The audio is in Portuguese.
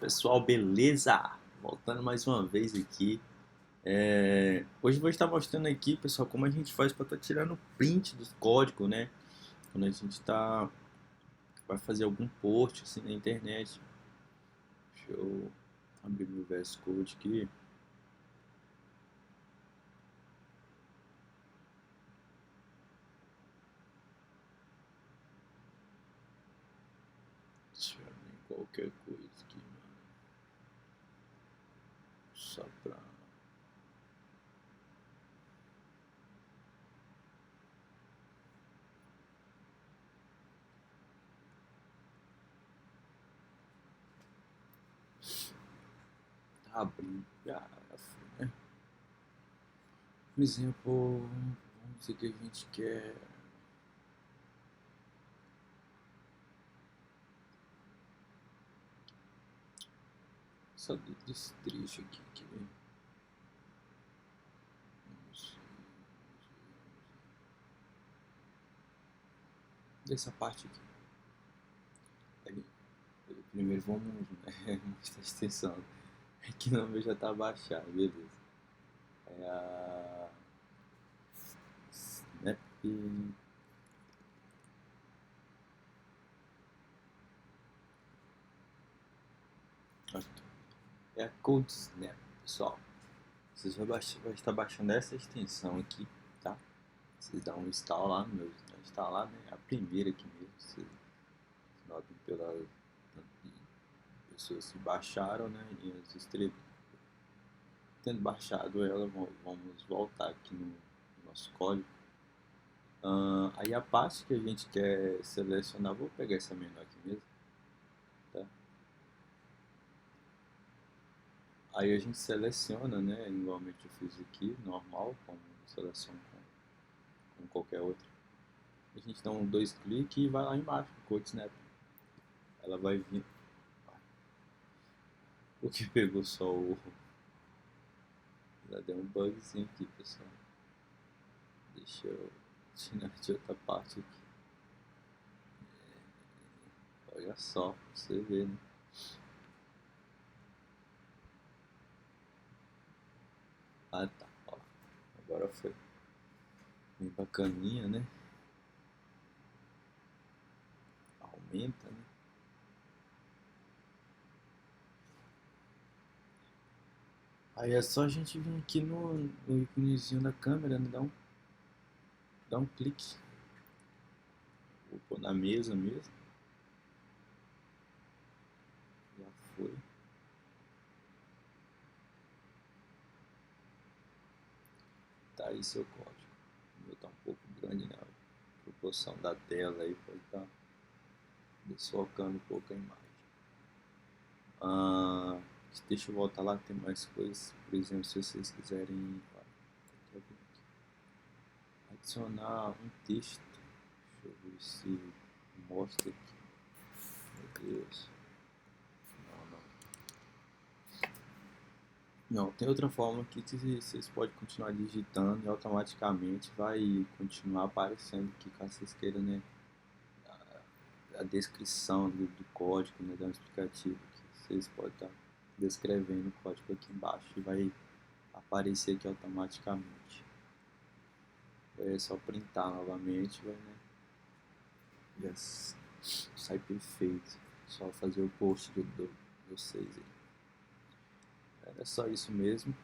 Pessoal, beleza? Voltando mais uma vez aqui. Hoje eu vou estar mostrando aqui, pessoal, como a gente faz para estar tirando print do código, né? Quando a gente vai fazer algum post assim na internet. Deixa eu abrir meu VS Code aqui. Deixa eu abrir qualquer coisa aqui, mano. Só pra... Tá abrindo. Já foi, né? Por exemplo, vamos dizer que a gente quer... Só desse trecho aqui, que vem. Dessa parte aqui. Aí, primeiro vamos mostrar a extensão. Aqui no meu já tá baixado, beleza. É a Snap. É a CodeSnap, pessoal. Vocês vão estar baixando essa extensão aqui, tá? Vocês dão um install lá no meu, instalar, né? A primeira aqui mesmo. Vocês notam pelas pessoas que baixaram, né? E as estrelas. Tendo baixado ela, vamos voltar aqui no nosso código. Aí a parte que a gente quer selecionar, vou pegar essa menu aqui mesmo, tá? Aí a gente seleciona, né, igualmente eu fiz aqui, normal, como seleção com qualquer outra. A gente dá dois cliques e vai lá embaixo, CodeSnap. Ela vai vir. O que pegou só o... Já deu um bugzinho aqui, pessoal. Deixa eu tirar de outra parte aqui. Olha só, pra você ver, né? Ah, tá, ó. Agora foi. Bem bacaninha, né? Aumenta, né? Aí é só a gente vir aqui no íconezinho da câmera, né? Dá um clique. Vou pôr na mesa mesmo. Já foi. Tá aí seu código. O meu tá um pouco grande, né? A proporção da tela aí pode estar desfocando um pouco a imagem. Deixa eu voltar lá, tem mais coisas. Por exemplo, se vocês quiserem adicionar um texto. Deixa eu ver se mostra aqui. Meu Deus. Não, tem outra forma aqui que vocês podem continuar digitando e automaticamente vai continuar aparecendo aqui, caso vocês queiram, né, a descrição do código, né, dar um explicativo que vocês podem estar descrevendo o código aqui embaixo e vai aparecer aqui automaticamente. É só printar novamente, vai, né, sai perfeito. Só fazer o post de vocês aí. É só isso mesmo.